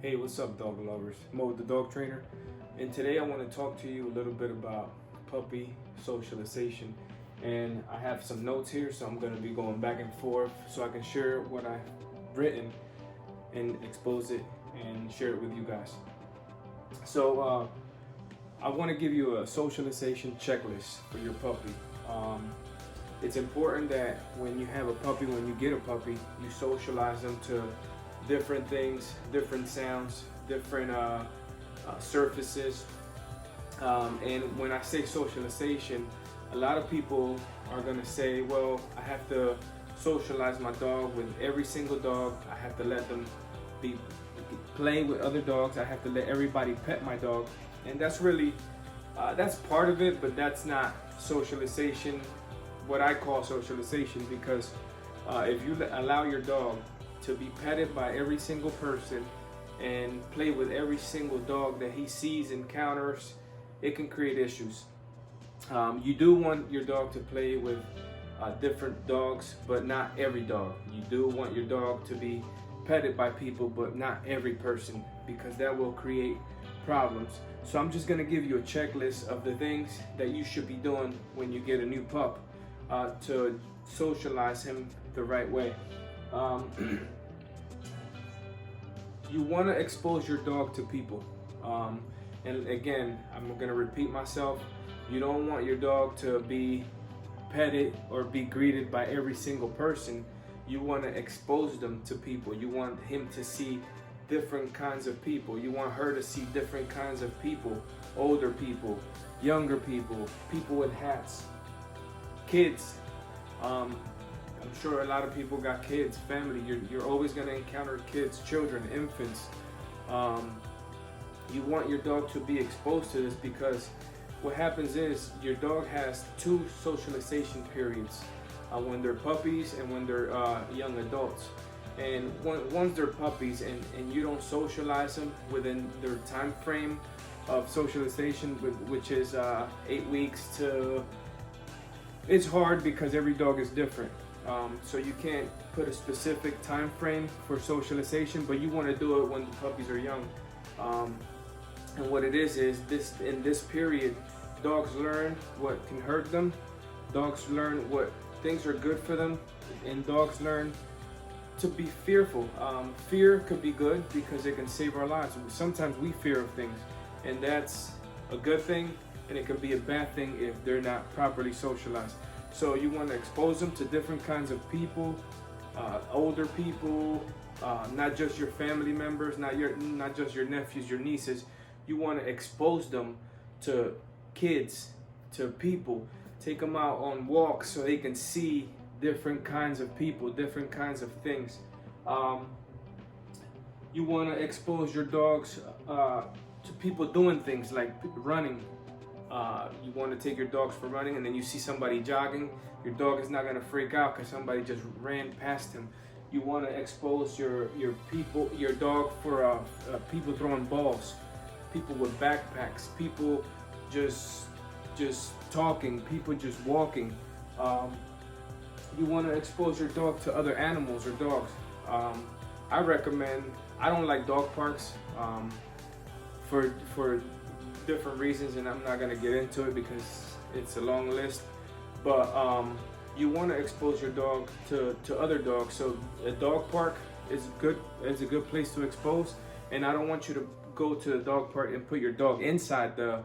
Hey, what's up, dog lovers? Mo, the dog trainer, and today I want to talk to you a little bit about puppy socialization. And I have some notes here, so I'm going to be going back and forth so I can share what I've written and expose it and share it with you guys. So, I want to give you a socialization checklist for your puppy. It's important that when you have a puppy, when you get a puppy, you socialize them to different things, different sounds, different surfaces. And when I say socialization, a lot of people are gonna say, well, I have to socialize my dog with every single dog. I have to let them be play with other dogs. I have to let everybody pet my dog. And that's really, that's part of it, but that's not socialization, what I call socialization, because if you allow your dog to be petted by every single person and play with every single dog that he sees, encounters, it can create issues. You do want your dog to play with different dogs, but not every dog. You do want your dog to be petted by people, but not every person, because that will create problems. So I'm just gonna give you a checklist of the things that you should be doing when you get a new pup to socialize him the right way. You want to expose your dog to people. And again, I'm going to repeat myself. You don't want your dog to be petted or be greeted by every single person. You want to expose them to people. You want him to see different kinds of people. You want her to see different kinds of people. Older people, younger people, people with hats, kids. I'm sure a lot of people got kids, family. You're always going to encounter kids, children, infants. You want your dog to be exposed to this, because what happens is your dog has two socialization periods, when they're puppies and when they're young adults. And once they're puppies and you don't socialize them within their time frame of socialization, which is 8 weeks to... It's hard because every dog is different. So you can't put a specific time frame for socialization, but you want to do it when the puppies are young. And what it is this: in this period, dogs learn what can hurt them. Dogs learn what things are good for them, and dogs learn to be fearful. Fear could be good because it can save our lives. Sometimes we fear of things, and that's a good thing, and it can be a bad thing if they're not properly socialized. So you want to expose them to different kinds of people, older people, not just your family members, not just your nephews, your nieces. You want to expose them to kids, to people. Take them out on walks so they can see different kinds of people, different kinds of things. You want to expose your dogs to people doing things like running. You want to take your dogs for running, and then you see somebody jogging. Your dog is not going to freak out because somebody just ran past him. You want to expose your dog for people throwing balls, people with backpacks, people just talking, people just walking. You want to expose your dog to other animals or dogs. I recommend. I don't like dog parks for different reasons, and I'm not going to get into it because it's a long list. But you want to expose your dog to other dogs. So a dog park is a good place to expose. And I don't want you to go to the dog park and put your dog inside the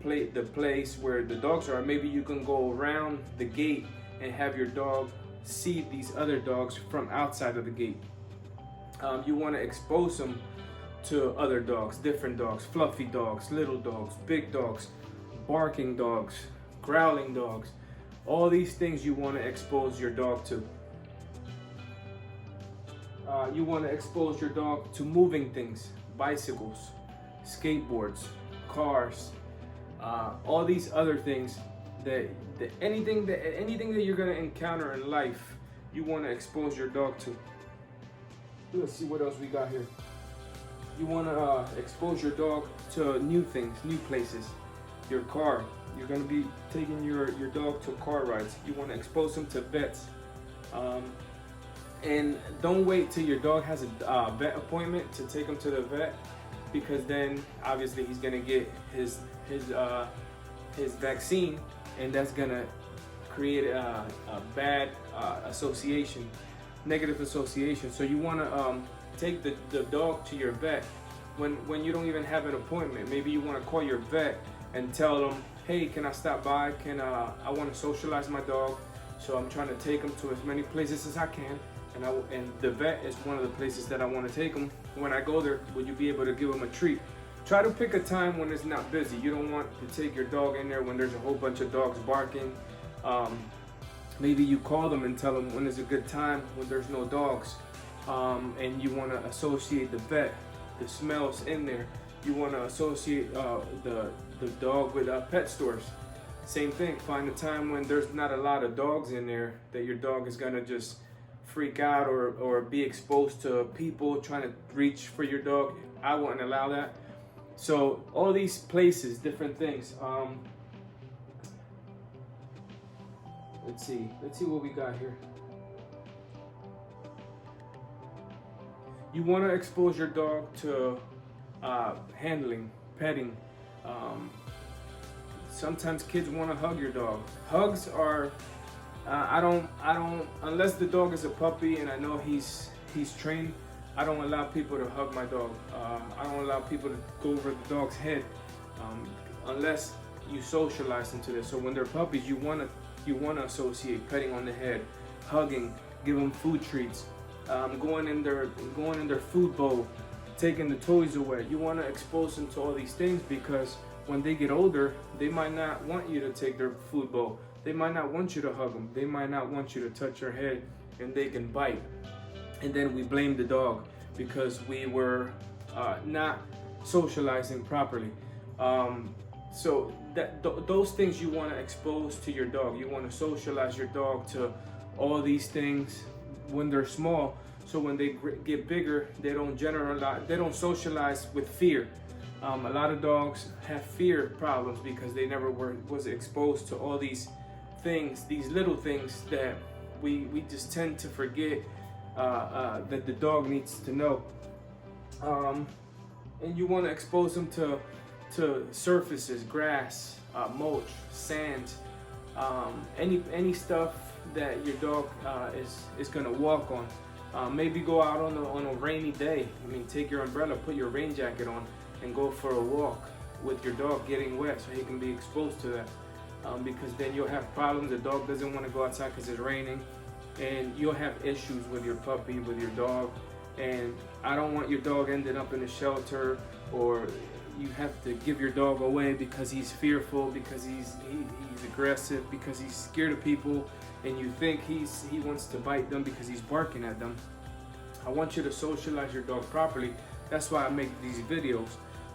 place where the dogs are. Maybe you can go around the gate and have your dog see these other dogs from outside of the gate. You want to expose them to other dogs, different dogs, fluffy dogs, little dogs, big dogs, barking dogs, growling dogs. All these things you want to expose your dog to. You want to expose your dog to moving things, bicycles, skateboards, cars, all these other things that anything that you're going to encounter in life, you want to expose your dog to. Let's see what else we got here. You want to expose your dog to new things, new places. Your car. You're going to be taking your dog to car rides. You want to expose them to vets. And don't wait till your dog has a vet appointment to take him to the vet, because then obviously he's gonna get his vaccine, and that's gonna create a bad association, negative association. So you wanna take the dog to your vet when you don't even have an appointment. Maybe you wanna call your vet and tell them, hey, can I stop by? I wanna socialize my dog, so I'm trying to take him to as many places as I can. And the vet is one of the places that I want to take them. When I go there, would you be able to give them a treat? Try to pick a time when it's not busy. You don't want to take your dog in there when there's a whole bunch of dogs barking. Maybe you call them and tell them when is a good time when there's no dogs. And you want to associate the vet, the smells in there. You want to associate the dog with pet stores. Same thing, find a time when there's not a lot of dogs in there that your dog is gonna just freak out or be exposed to people trying to reach for your dog. I wouldn't allow that. So all these places, different things. Let's see what we got here. You want to expose your dog to handling, petting. Sometimes kids want to hug your dog. Hugs are I don't unless the dog is a puppy and I know he's trained. I don't allow people to hug my dog. I don't allow people to go over the dog's head unless you socialize into this. So when they're puppies, you wanna associate petting on the head, hugging, give them food treats, going in their food bowl, taking the toys away. You wanna expose them to all these things, because when they get older, they might not want you to take their food bowl. They might not want you to hug them. They might not want you to touch their head, and they can bite. And then we blame the dog because we were not socializing properly. So those things you want to expose to your dog. You want to socialize your dog to all these things when they're small. So when they get bigger, they don't socialize with fear. A lot of dogs have fear problems because they never was exposed to all these things, these little things that we just tend to forget that the dog needs to know. And you want to expose them to surfaces, grass, mulch, sand, any stuff that your dog is gonna walk on. Maybe go out on a rainy day. I mean, take your umbrella, put your rain jacket on, and go for a walk with your dog getting wet so he can be exposed to that. Because then you'll have problems. The dog doesn't want to go outside because it's raining, and you'll have issues with your puppy, with your dog. And I don't want your dog ending up in a shelter, or you have to give your dog away because he's fearful, because he's aggressive, because he's scared of people, and you think he wants to bite them because he's barking at them. I want you to socialize your dog properly. That's why I make these videos,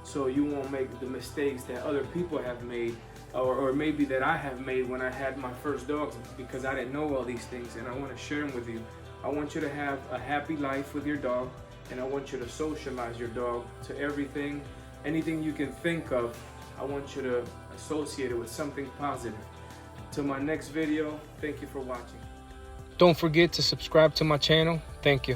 so you won't make the mistakes that other people have made, or maybe that I have made when I had my first dogs, because I didn't know all these things, and I want to share them with you. I want you to have a happy life with your dog, and I want you to socialize your dog to everything, anything you can think of. I want you to associate it with something positive. Till my next video, thank you for watching. Don't forget to subscribe to my channel. Thank you.